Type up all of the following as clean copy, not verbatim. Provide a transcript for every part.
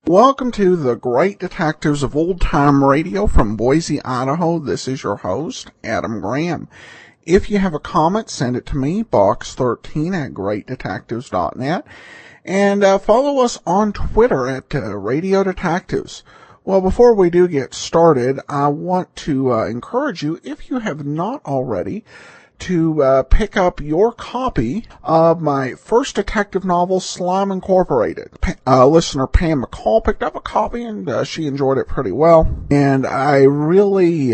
Welcome to the Great Detectives of Old Time Radio from Boise, Idaho. This is your host, Adam Graham. If you have a comment, send it to me, box13@greatdetectives.net, and follow us on Twitter at Radio Detectives. Well, before we do get started, I want to encourage you, if you have not already, to pick up your copy of my first detective novel, Slime Incorporated. Listener Pam McCall picked up a copy, and she enjoyed it pretty well. And I really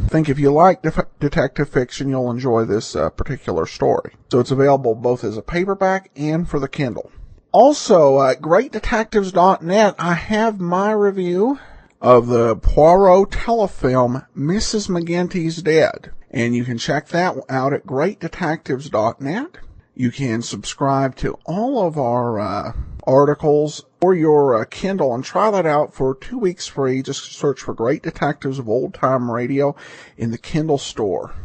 think if you like detective fiction, you'll enjoy this particular story. So it's available both as a paperback and for the Kindle. Also, at greatdetectives.net, I have my review of the Poirot telefilm, Mrs. McGinty's Dead. And you can check that out at greatdetectives.net. You can subscribe to all of our articles for your Kindle and try that out for 2 weeks free. Just search for Great Detectives of Old Time Radio in the Kindle store.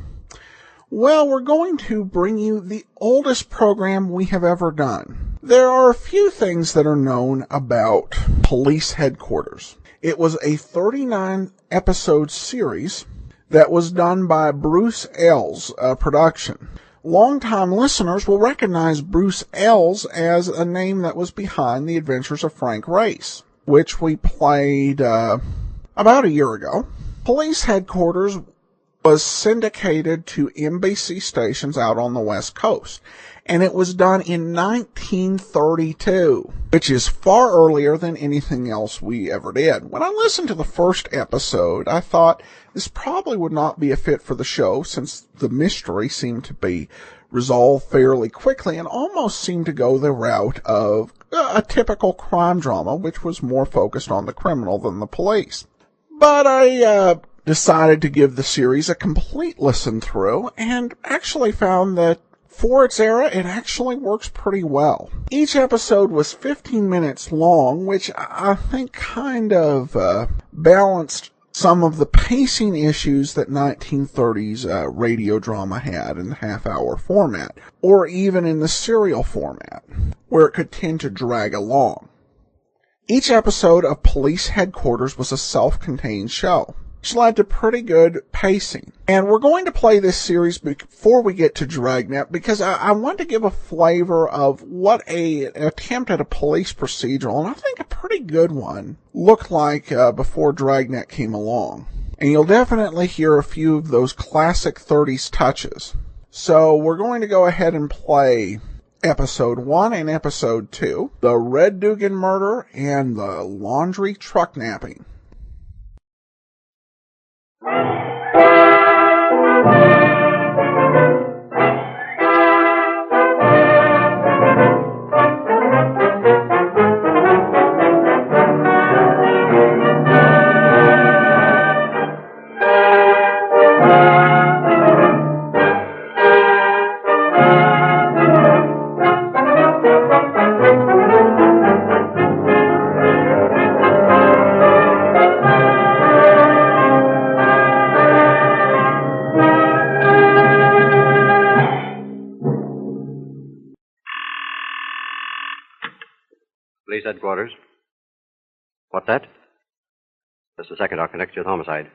Well, we're going to bring you the oldest program we have ever done. There are a few things that are known about Police Headquarters. It was a 39-episode series that was done by Bruce Ailes production. Longtime listeners will recognize Bruce Ailes as a name that was behind The Adventures of Frank Race, which we played about a year ago. Police Headquarters was syndicated to NBC stations out on the West Coast, and it was done in 1932, which is far earlier than anything else we ever did. When I listened to the first episode, I thought this probably would not be a fit for the show, since the mystery seemed to be resolved fairly quickly and almost seemed to go the route of a typical crime drama, which was more focused on the criminal than the police. But I decided to give the series a complete listen through and actually found that for its era, it actually works pretty well. Each episode was 15 minutes long, which I think kind of balanced some of the pacing issues that 1930s radio drama had in the half-hour format, or even in the serial format, where it could tend to drag along. Each episode of Police Headquarters was a self-contained show, which led to pretty good pacing. And we're going to play this series before we get to Dragnet, because I want to give a flavor of what an attempt at a police procedural, and I think a pretty good one, looked like before Dragnet came along. And you'll definitely hear a few of those classic 30s touches. So we're going to go ahead and play Episode 1 and Episode 2, The Red Dugan Murder and the Laundry Trucknapping. Police headquarters. What's that? Just a second, I'll connect you with homicide.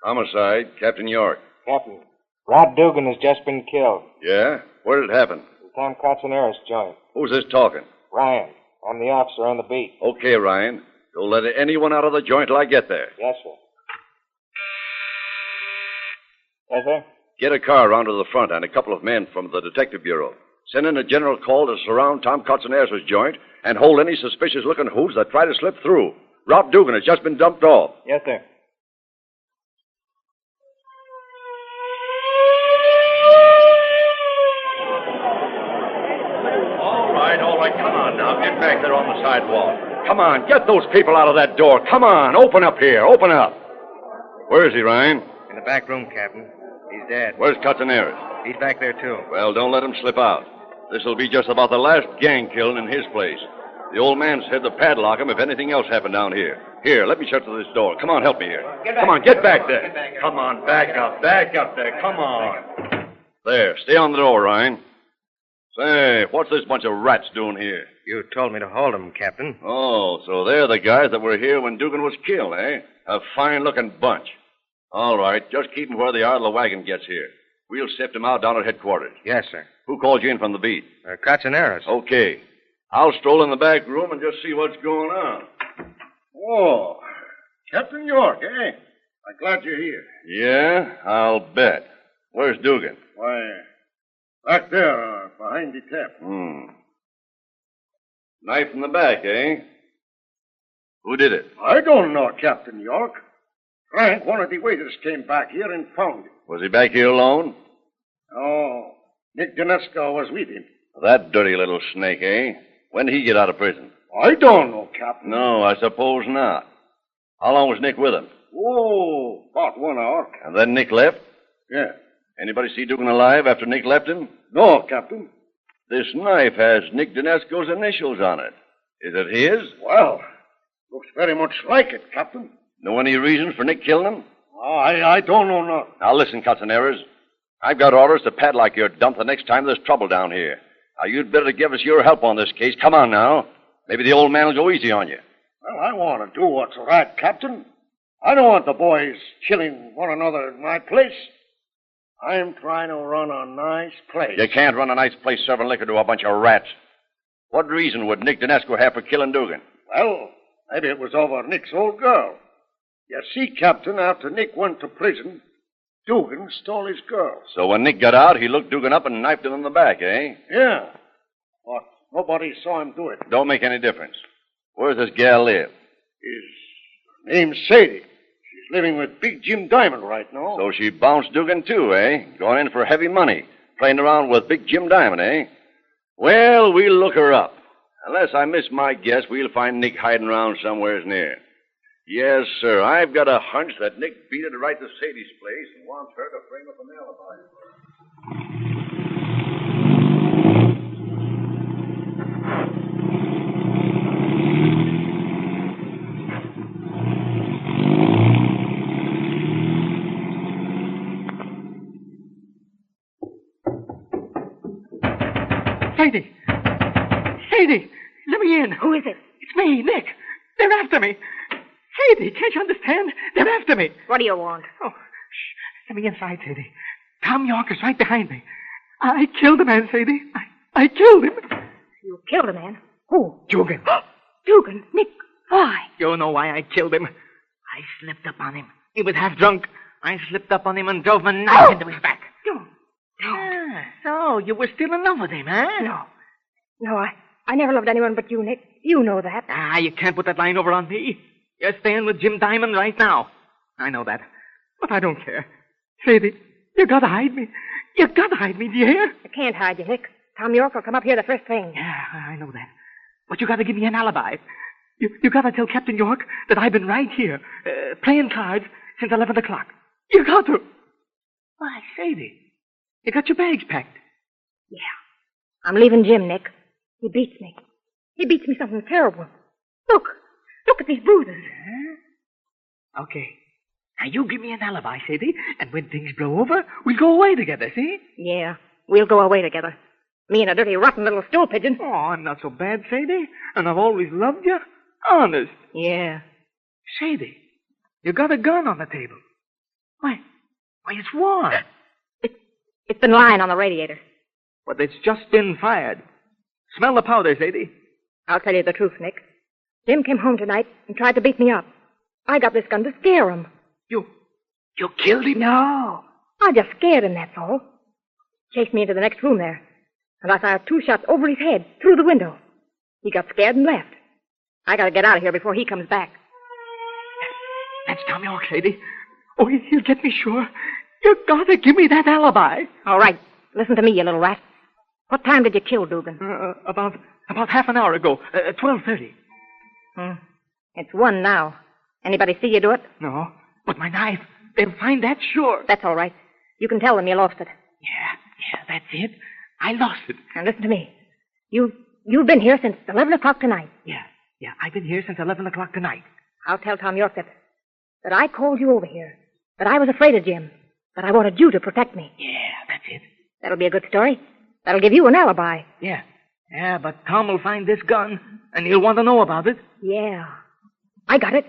Homicide, Captain York. Captain, Rod Dugan has just been killed. Yeah? Where did it happen? In Tom Cotsoneris joint. Who's this talking? Ryan. I'm the officer on the beat. Okay, Ryan. Don't let anyone out of the joint till I get there. Yes, sir. Yes, sir? Get a car around to the front and a couple of men from the Detective Bureau. Send in a general call to surround Tom Cotsoneris' joint and hold any suspicious-looking hoods that try to slip through. Rod Dugan has just been dumped off. Yes, sir. All right, come on now. Get back there on the sidewalk. Come on, get those people out of that door. Come on, open up here. Open up. Where is he, Ryan? In the back room, Captain. He's dead. Where's Castaneras? He's back there, too. Well, don't let him slip out. This'll be just about the last gang killing in his place. The old man said to padlock him if anything else happened down here. Here, let me shut to this door. Come on, help me here. Come on, get back there. Come on, back up there. Come on. There, stay on the door, Ryan. Say, what's this bunch of rats doing here? You told me to hold him, Captain. Oh, so they're the guys that were here when Dugan was killed, eh? A fine-looking bunch. All right, just keep them where they are till the wagon gets here. We'll sift them out down at headquarters. Yes, sir. Who called you in from the beat? Castaneras. Okay. I'll stroll in the back room and just see what's going on. Oh, Captain York, eh? I'm glad you're here. Yeah, I'll bet. Where's Dugan? Why, back there, behind the tap. Knife in the back, eh? Who did it? I don't know, Captain York. Frank, one of the waiters, came back here and found it. Was he back here alone? Oh, Nick Dinesco was with him. That dirty little snake, eh? When did he get out of prison? I don't know, Captain. No, I suppose not. How long was Nick with him? Oh, about 1 hour. And then Nick left? Yeah. Anybody see Dugan alive after Nick left him? No, Captain. This knife has Nick Dinesco's initials on it. Is it his? Well, looks very much like it, Captain. Know any reason for Nick killing him? Oh, I don't know nothing. Now listen, Castaneras. I've got orders to padlock your dump the next time there's trouble down here. Now, you'd better give us your help on this case. Come on now. Maybe the old man will go easy on you. Well, I want to do what's right, Captain. I don't want the boys killing one another in my place. I'm trying to run a nice place. You can't run a nice place serving liquor to a bunch of rats. What reason would Nick Dinesco have for killing Dugan? Well, maybe it was over Nick's old girl. You see, Captain, after Nick went to prison, Dugan stole his girl. So when Nick got out, he looked Dugan up and knifed him in the back, eh? Yeah. But nobody saw him do it. Don't make any difference. Where does this gal live? His name's Sadie. She's living with Big Jim Diamond right now. So she bounced Dugan, too, eh? Going in for heavy money. Playing around with Big Jim Diamond, eh? Well, we'll look her up. Unless I miss my guess, we'll find Nick hiding around somewheres near. Yes, sir. I've got a hunch that Nick beat it right to Sadie's place and wants her to frame up an alibi. Sadie! Sadie! Let me in. Who is it? It's me, Nick. They're after me. Sadie, can't you understand? They're after me. What do you want? Oh, shh. Let me inside, Sadie. Tom York is right behind me. I killed the man, Sadie. I killed him. You killed a man? Who? Dugan. Dugan? Nick, why? You know why I killed him. I slipped up on him. He was half drunk. I slipped up on him and drove my knife into his back. Don't. Ah, so you were still in love with him, huh? No, I never loved anyone but you, Nick. You know that. Ah, you can't put that line over on me. You're staying with Jim Diamond right now. I know that. But I don't care. Sadie, you gotta hide me. You gotta hide me, do you hear? I can't hide you, Nick. Tom York will come up here the first thing. Yeah, I know that. But you gotta give me an alibi. You gotta tell Captain York that I've been right here, playing cards since 11 o'clock. You got to. Why, Sadie, you got your bags packed. Yeah. I'm leaving Jim, Nick. He beats me. He beats me something terrible. Look at these bruises. Huh? Okay. Now you give me an alibi, Sadie, and when things blow over, we'll go away together, see? Yeah, we'll go away together. Me and a dirty, rotten little stool pigeon. Oh, I'm not so bad, Sadie, and I've always loved you. Honest. Yeah. Sadie, you got a gun on the table. Why, it's warm. It's been lying on the radiator. But it's just been fired. Smell the powder, Sadie. I'll tell you the truth, Nick. Jim came home tonight and tried to beat me up. I got this gun to scare him. You killed him? No. I just scared him, that's all. Chased me into the next room there. And I fired 2 shots over his head, through the window. He got scared and left. I gotta get out of here before he comes back. That's Tom York, Sadie. Oh, he'll get me sure. You gotta give me that alibi. All right. Listen to me, you little rat. What time did you kill Dugan? About half an hour ago. 12:30. It's 1 now. Anybody see you do it? No, but my knife. They'll find that sure. That's all right. You can tell them you lost it. Yeah, that's it. I lost it. Now listen to me. You've been here since 11 o'clock tonight. Yeah, I've been here since 11 o'clock tonight. I'll tell Tom York that I called you over here, that I was afraid of Jim, that I wanted you to protect me. Yeah, that's it. That'll be a good story. That'll give you an alibi. Yeah, but Tom will find this gun, and he'll want to know about it. Yeah. I got it.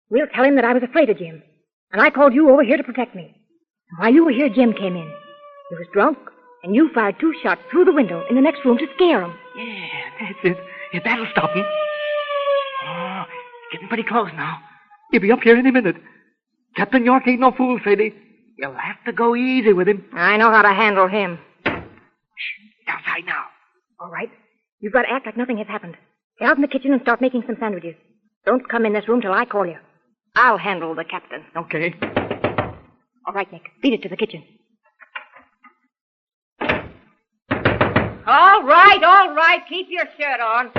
We'll tell him that I was afraid of Jim, and I called you over here to protect me. And while you were here, Jim came in. He was drunk, and you fired 2 shots through the window in the next room to scare him. Yeah, that's it. Yeah, that'll stop him. Oh, getting pretty close now. He'll be up here any minute. Captain York ain't no fool, Sadie. You'll have to go easy with him. I know how to handle him. Shh, outside now. All right. You've got to act like nothing has happened. Get out in the kitchen and start making some sandwiches. Don't come in this room till I call you. I'll handle the captain. Okay. All right, Nick. Beat it to the kitchen. All right. Keep your shirt on.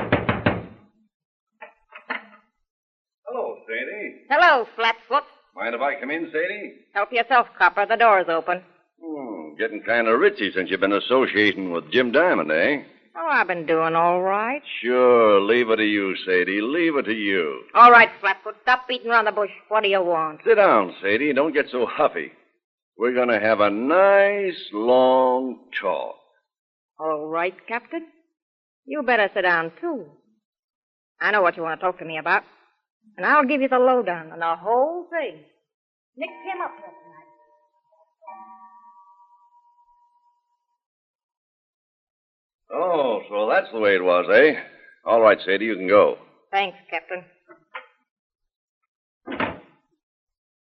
Hello, Sadie. Hello, Flatfoot. Mind if I come in, Sadie? Help yourself, copper. The door's open. Getting kind of ritzy since you've been associating with Jim Diamond, eh? Oh, I've been doing all right. Sure, leave it to you, Sadie. Leave it to you. All right, Flatfoot. Stop beating around the bush. What do you want? Sit down, Sadie. Don't get so huffy. We're going to have a nice, long talk. All right, Captain. You better sit down, too. I know what you want to talk to me about. And I'll give you the lowdown on the whole thing. Nick came up here tonight. Oh, so that's the way it was, eh? All right, Sadie, you can go. Thanks, Captain.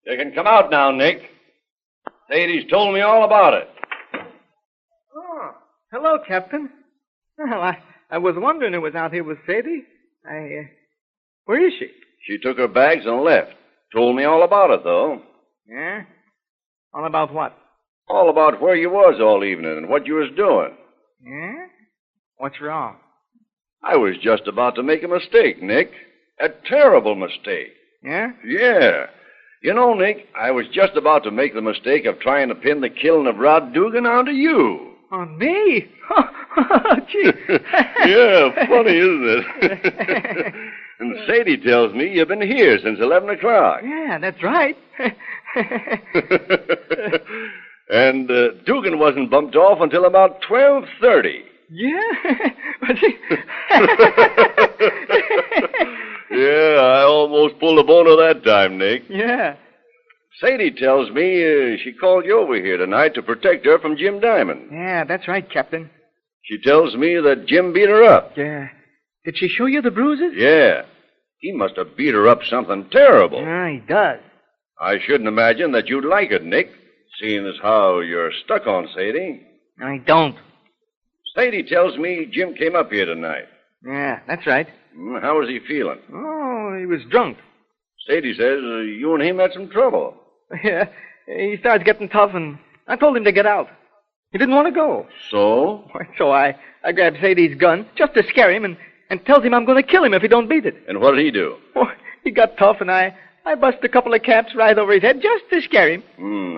You can come out now, Nick. Sadie's told me all about it. Oh, hello, Captain. Well, I was wondering who was out here with Sadie. Where is she? She took her bags and left. Told me all about it, though. Yeah? All about what? All about where you was all evening and what you was doing. Yeah? What's wrong? I was just about to make a mistake, Nick. A terrible mistake. Yeah? Yeah. You know, Nick, I was just about to make the mistake of trying to pin the killing of Rod Dugan onto you. On me? Gee. Yeah, funny, isn't it? And Sadie tells me you've been here since 11 o'clock. Yeah, that's right. And Dugan wasn't bumped off until about 12:30. Yeah? But she... Yeah, I almost pulled a boner that time, Nick. Yeah. Sadie tells me she called you over here tonight to protect her from Jim Diamond. Yeah, that's right, Captain. She tells me that Jim beat her up. Yeah. Did she show you the bruises? Yeah. He must have beat her up something terrible. Yeah, he does. I shouldn't imagine that you'd like it, Nick, seeing as how you're stuck on Sadie. I don't. Sadie tells me Jim came up here tonight. Yeah, that's right. How was he feeling? Oh, he was drunk. Sadie says you and him had some trouble. Yeah, he starts getting tough, and I told him to get out. He didn't want to go. So? So I grabbed Sadie's gun just to scare him and tells him I'm going to kill him if he don't beat it. And what did he do? Oh, he got tough, and I busted a couple of caps right over his head just to scare him.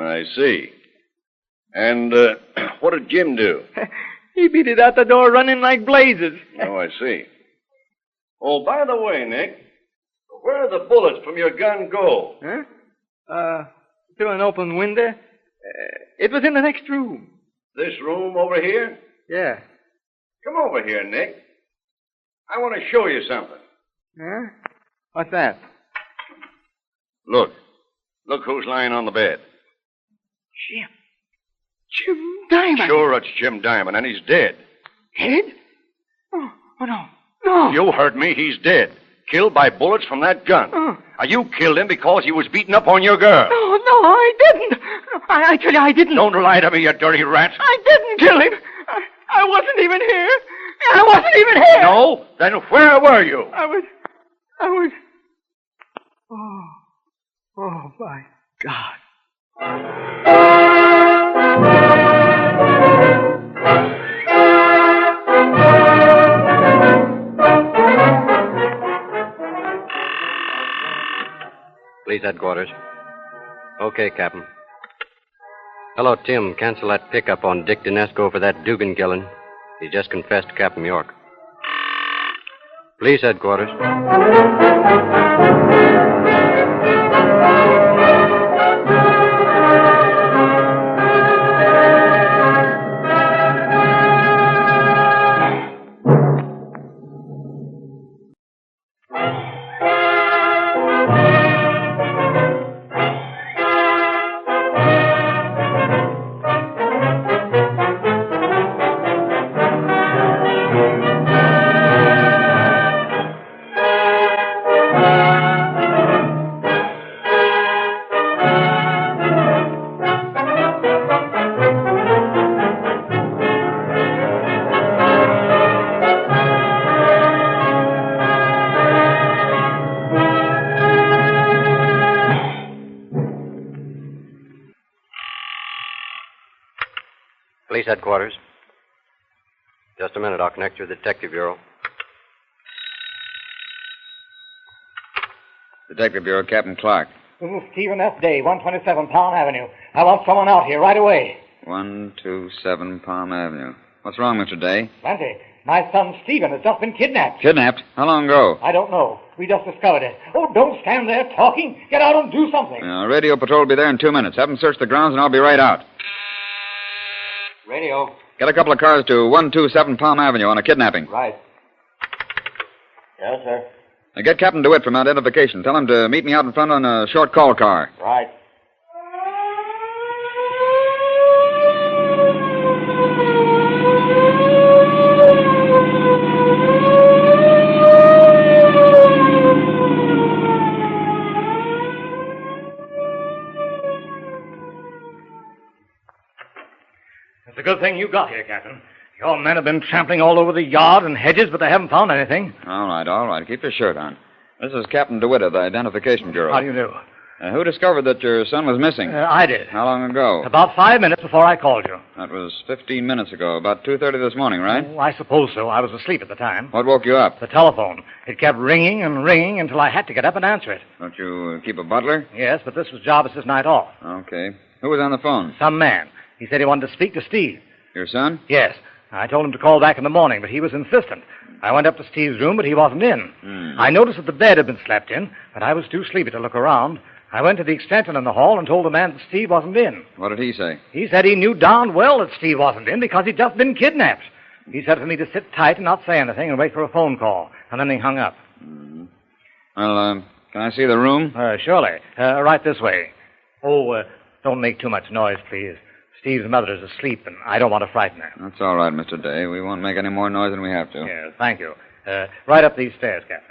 I see. And what did Jim do? He beat it out the door running like blazes. Oh, I see. Oh, by the way, Nick, where did the bullets from your gun go? Huh? Through an open window. It was in the next room. This room over here? Yeah. Come over here, Nick. I want to show you something. Huh? What's that? Look. Look who's lying on the bed. Jim Diamond. Sure, it's Jim Diamond, and he's dead. Dead? Oh, no. No. You heard me. He's dead. Killed by bullets from that gun. Now, you killed him because he was beating up on your girl. No, I didn't. I tell you, I didn't. Don't lie to me, you dirty rat. I didn't kill him. I wasn't even here. I wasn't even here. No? Then where were you? I was... Oh, my God. Police headquarters. Okay, Captain. Hello, Tim. Cancel that pickup on Dick Dinesco for that Dugan killing. He just confessed to Captain York. Police headquarters. Police headquarters. Just a minute. I'll connect you with the Detective Bureau. Detective Bureau, Captain Clark. This is Stephen F. Day, 127 Palm Avenue. I want someone out here right away. 127 Palm Avenue. What's wrong, Mr. Day? Plenty. My son Stephen has just been kidnapped. Kidnapped? How long ago? I don't know. We just discovered it. Oh, don't stand there talking. Get out and do something. Radio patrol will be there in 2 minutes. Have them search the grounds and I'll be right out. Radio. Get a couple of cars to 127 Palm Avenue on a kidnapping. Right. Yes, sir. Now get Captain DeWitt from identification. Tell him to meet me out in front on a short call car. Right. It's a good thing you got here, Captain. Your men have been trampling all over the yard and hedges, but they haven't found anything. All right. Keep your shirt on. This is Captain DeWitt of the Identification Bureau. How do you know? Who discovered that your son was missing? I did. How long ago? About 5 minutes before I called you. That was 15 minutes ago, about 2:30 this morning, right? Oh, I suppose so. I was asleep at the time. What woke you up? The telephone. It kept ringing and ringing until I had to get up and answer it. Don't you keep a butler? Yes, but this was Jarvis's night off. Okay. Who was on the phone? Some man. He said he wanted to speak to Steve. Your son? Yes. I told him to call back in the morning, but he was insistent. I went up to Steve's room, but he wasn't in. I noticed that the bed had been slept in, but I was too sleepy to look around. I went to the extension in the hall and told the man that Steve wasn't in. What did he say? He said he knew darn well that Steve wasn't in because he'd just been kidnapped. He said for me to sit tight and not say anything and wait for a phone call. And then he hung up. Well, can I see the room? Surely. Right this way. Oh, don't make too much noise, please. Steve's mother is asleep, and I don't want to frighten her. That's all right, Mr. Day. We won't make any more noise than we have to. Yes, thank you. Right up these stairs, Captain.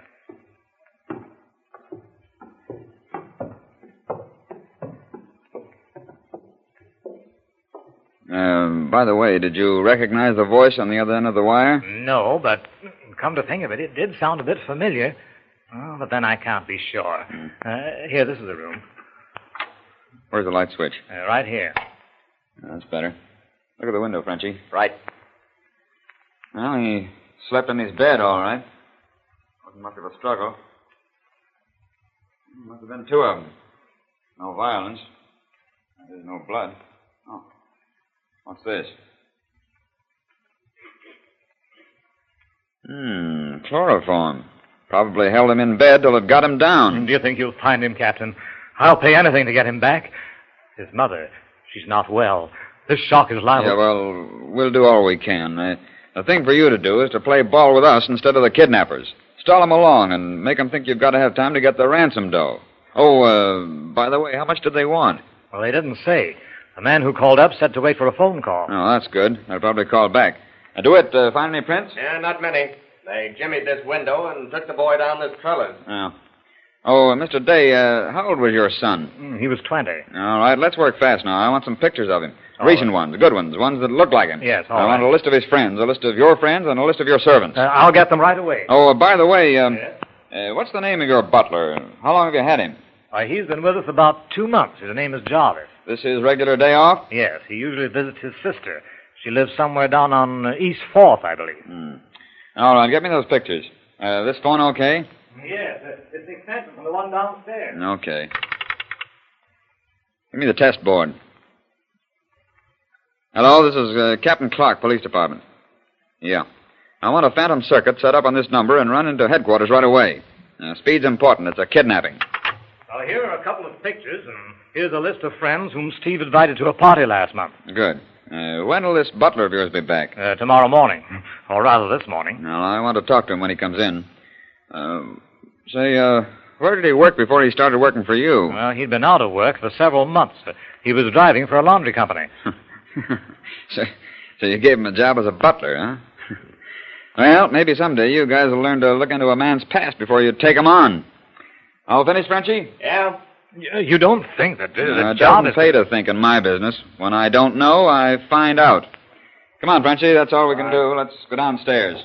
By the way, did you recognize the voice on the other end of the wire? No, but come to think of it, it did sound a bit familiar. Oh, but then I can't be sure. Here, this is the room. Where's the light switch? Right here. That's better. Look at the window, Frenchie. Right. Well, he slept in his bed, all right. Wasn't much of a struggle. Must have been two of them. No violence. There's no blood. Oh. What's this? Chloroform. Probably held him in bed till it got him down. Do you think you'll find him, Captain? I'll pay anything to get him back. His mother, she's not well. This shock is liable. Yeah, well, we'll do all we can. The thing for you to do is to play ball with us instead of the kidnappers. Stall them along and make them think you've got to have time to get the ransom dough. Oh, by the way, how much did they want? Well, they didn't say. The man who called up said to wait for a phone call. Oh, that's good. They'll probably call back. DeWitt, find any prints? Yeah, not many. They jimmied this window and took the boy down this trellis. Oh. Oh, Mr. Day, how old was your son? He was 20. All right, let's work fast now. I want some pictures of him. Recent ones, good ones that look like him. Yes, I want a list of his friends, a list of your friends, and a list of your servants. I'll get them right away. Oh, by the way, what's the name of your butler? How long have you had him? He's been with us about 2 months. His name is Jarvis. This his regular day off? Yes, he usually visits his sister. She lives somewhere down on East 4th, I believe. All right, get me those pictures. This phone okay? Yes, it's the extension from the one downstairs. Okay. Give me the test board. Hello, this is Captain Clark, Police Department. Yeah. I want a phantom circuit set up on this number and run into headquarters right away. Speed's important. It's a kidnapping. Well, here are a couple of pictures, and here's a list of friends whom Steve invited to a party last month. Good. When will this butler of yours be back? Tomorrow morning. Or rather, this morning. Well, I want to talk to him when he comes in. Where did he work before he started working for you? Well, he'd been out of work for several months. He was driving for a laundry company. So you gave him a job as a butler, huh? Well, maybe someday you guys will learn to look into a man's past before you take him on. All finished, Frenchie? Yeah. You don't think that the It job doesn't is... pay to think in my business. When I don't know, I find out. Come on, Frenchie, that's all we can do. Let's go downstairs.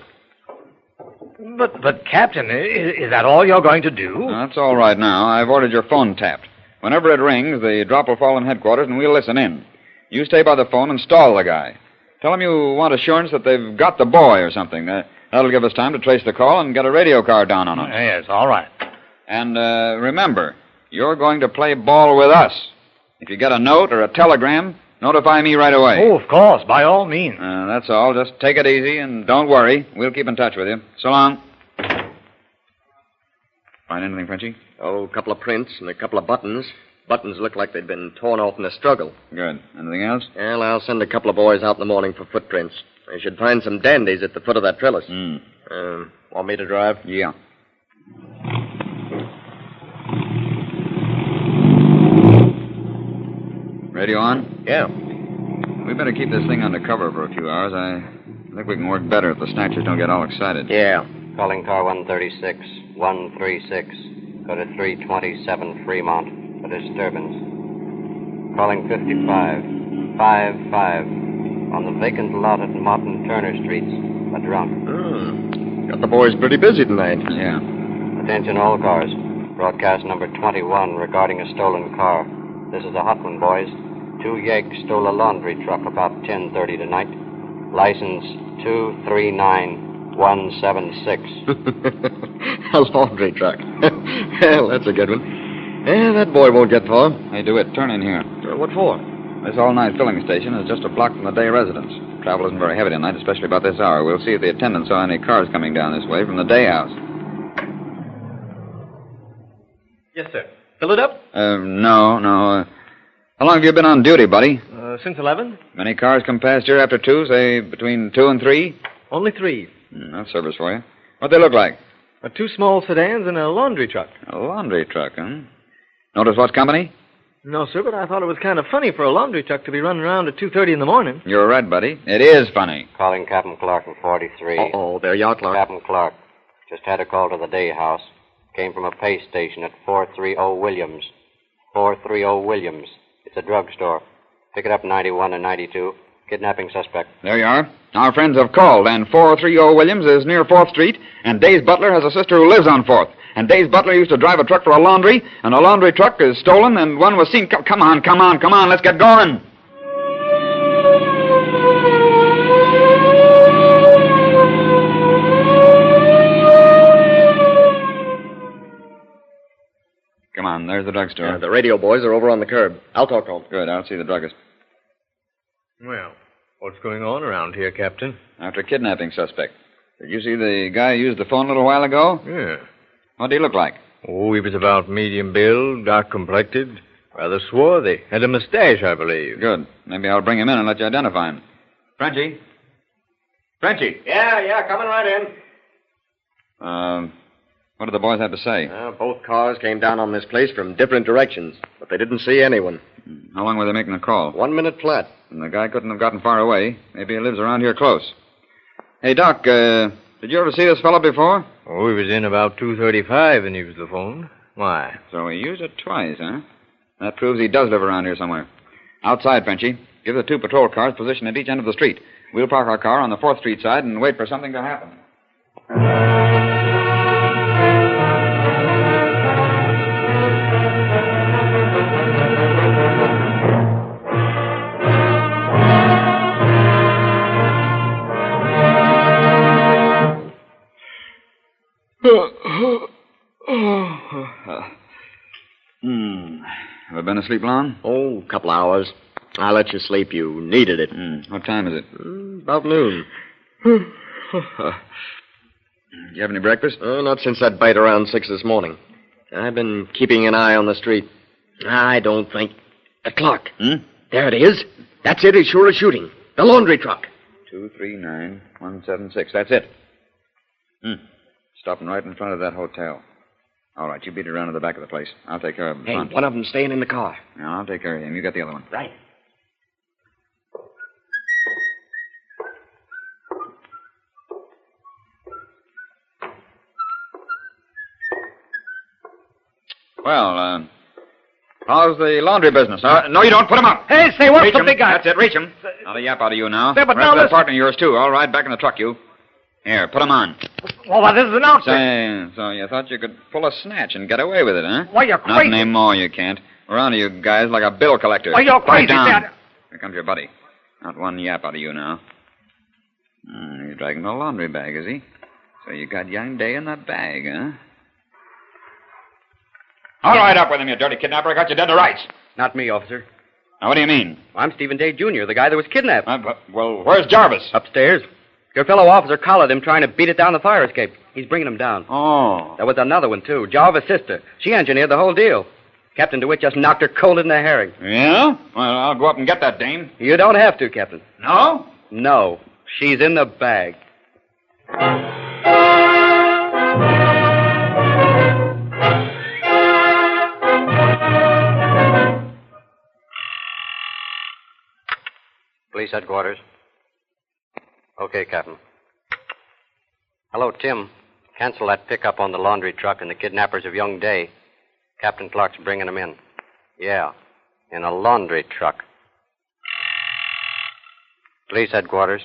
But Captain, is that all you're going to do? That's all right now. I've ordered your phone tapped. Whenever it rings, the drop will fall in headquarters, and we'll listen in. You stay by the phone and stall the guy. Tell him you want assurance that they've got the boy or something. That'll give us time to trace the call and get a radio car down on him. Yes, all right. And remember, you're going to play ball with us. If you get a note or a telegram, notify me right away. Oh, of course, by all means. That's all. Just take it easy and don't worry. We'll keep in touch with you. So long. Find anything, Frenchie? Oh, a couple of prints and a couple of buttons. Buttons look like they'd been torn off in a struggle. Good. Anything else? Well, I'll send a couple of boys out in the morning for footprints. They should find some dandies at the foot of that trellis. Want me to drive? Yeah. Radio on? Yeah. We better keep this thing under cover for a few hours. I think we can work better if the snatchers don't get all excited. Yeah. Calling car 136, 136. Go to 327 Fremont for disturbance. Calling 55, 55. On the vacant lot at Mott and Turner Streets. A drunk. Got the boys pretty busy tonight. Yeah. Attention all cars. Broadcast number 21 regarding a stolen car. This is a hot one, boys. 2 Yanks stole a laundry truck about 10:30 tonight. License 239176. A laundry truck. Well, that's a good one. Yeah, that boy won't get far. Hey, DeWitt, turn in here. What for? This all-night filling station is just a block from the day residence. Travel isn't very heavy tonight, especially about this hour. We'll see if the attendant saw any cars coming down this way from the day house. Yes, sir. Fill it up? No. How long have you been on duty, buddy? Since 11. Many cars come past here after 2, say between 2 and 3? Only 3. That's service for you. What they look like? 2 small sedans and a laundry truck. A laundry truck, huh? Notice what company? No, sir, but I thought it was kind of funny for a laundry truck to be running around at 2:30 in the morning. You're right, buddy. It is funny. Calling Captain Clark in 43. Uh-oh, there you are, Clark. Captain Clark. Just had a call to the day house. Came from a pay station at 430 Williams. 430 Williams. It's a drugstore. Pick it up 91 and 92. Kidnapping suspect. There you are. Our friends have called, and 430 Williams is near 4th Street, and Day's butler has a sister who lives on 4th. And Day's butler used to drive a truck for a laundry, and a laundry truck is stolen, and one was seen... Come on, let's get going. Come on, there's the drugstore. Yeah, the radio boys are over on the curb. I'll talk to them. Good, I'll see the druggist. Well, what's going on around here, Captain? After a kidnapping suspect. Did you see the guy who used the phone a little while ago? Yeah. What did he look like? Oh, he was about medium build, dark complected, rather swarthy. Had a mustache, I believe. Good. Maybe I'll bring him in and let you identify him. Frenchie? Frenchie? Yeah, coming right in. What did the boys have to say? Both cars came down on this place from different directions, but they didn't see anyone. How long were they making the call? 1 minute flat. And the guy couldn't have gotten far away. Maybe he lives around here close. Hey, Doc, did you ever see this fellow before? Oh, he was in about 2:35 and used the phone. Why? So he used it twice, huh? That proves he does live around here somewhere. Outside, Frenchie. Give the 2 patrol cars position at each end of the street. We'll park our car on the 4th Street side and wait for something to happen. Have I been asleep long? Oh, a couple hours. I'll let you sleep. You needed it. What time is it? About noon. Did you have any breakfast? Not since that bite around 6 this morning. I've been keeping an eye on the street. I don't think... The clock. There it is. That's it, as sure as shooting. The laundry truck. 239176. That's it. Stopping right in front of that hotel. All right, you beat it around to the back of the place. I'll take care of the front. One of them's staying in the car. No, I'll take care of him. You get the other one. Right. Well, how's the laundry business? No, you don't. Put him up. Hey, say, what's Reach the him. big guy? That's it. Reach him. Not a yap out of you now. Say, but Rest now of that listen. partner of yours, too. All right, back in the truck, you. Here, put him on. Well, this is an outfit. So you thought you could pull a snatch and get away with it, huh? Why, you're Not crazy. anymore, you can't. We're on to you guys like a bill collector. Why, you're Quiet crazy, down. Dad. Here comes your buddy. Not one yap out of you now. He's dragging a laundry bag, is he? So you got young Day in that bag, huh? All right, up with him, you dirty kidnapper. I got you dead to rights. Not me, officer. Now, what do you mean? I'm Stephen Day, Jr., the guy that was kidnapped. Well, where's Jarvis? Upstairs. Your fellow officer collared him trying to beat it down the fire escape. He's bringing him down. Oh. There was another one, too. Jarvis' sister. She engineered the whole deal. Captain DeWitt just knocked her cold in the herring. Yeah? Well, I'll go up and get that dame. You don't have to, Captain. No? No. She's in the bag. Police headquarters. Okay, Captain. Hello, Tim. Cancel that pickup on the laundry truck and the kidnappers of young Day. Captain Clark's bringing them in. Yeah, in a laundry truck. Police headquarters.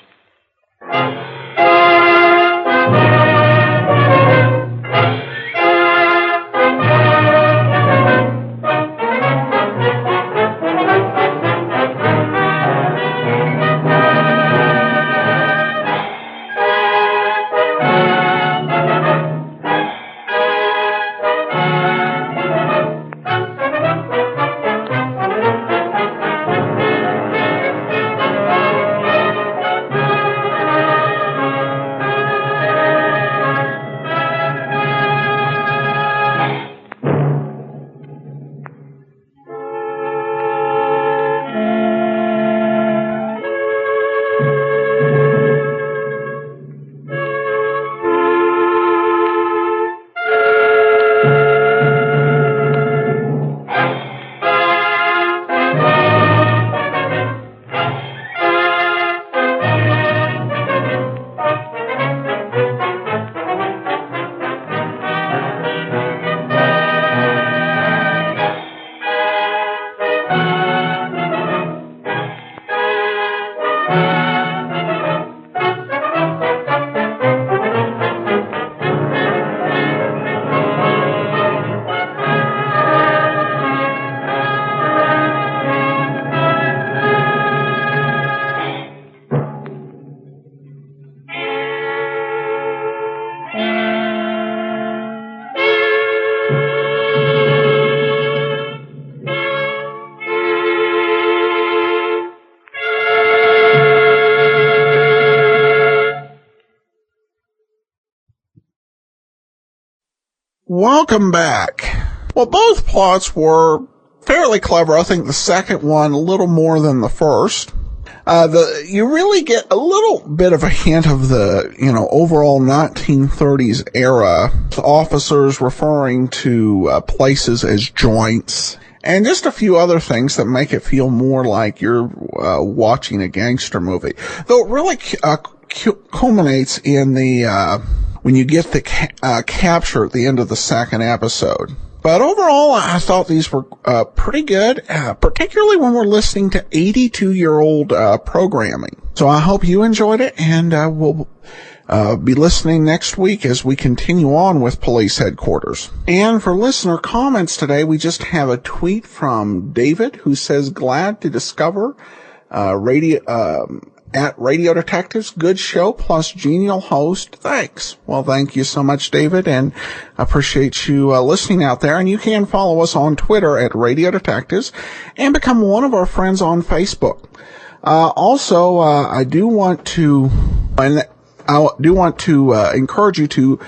Welcome back. Well, both plots were fairly clever. I think the second one a little more than the first. You really get a little bit of a hint of the, overall 1930s era. Officers referring to places as joints. And just a few other things that make it feel more like you're watching a gangster movie. Though it really culminates in the when you get the capture at the end of the second episode. But overall, I thought these were pretty good, particularly when we're listening to 82-year-old programming. So I hope you enjoyed it, and we'll be listening next week as we continue on with Police Headquarters. And for listener comments today, we just have a tweet from David who says, glad to discover at Radio Detectives. Good show, plus genial host. Thanks. Well, thank you so much, David, and appreciate you listening out there. And you can follow us on Twitter at Radio Detectives and become one of our friends on Facebook. Also, I do want to encourage you to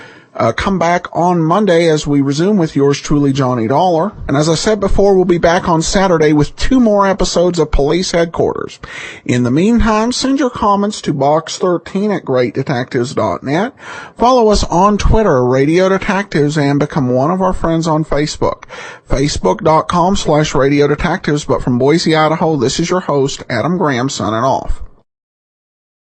come back on Monday as we resume with yours truly, Johnny Dollar. And as I said before, we'll be back on Saturday with 2 more episodes of Police Headquarters. In the meantime, send your comments to box13 at greatdetectives.net. Follow us on Twitter, Radio Detectives, and become one of our friends on Facebook. Facebook.com/Radio Detectives. But from Boise, Idaho, this is your host, Adam Graham, signing off.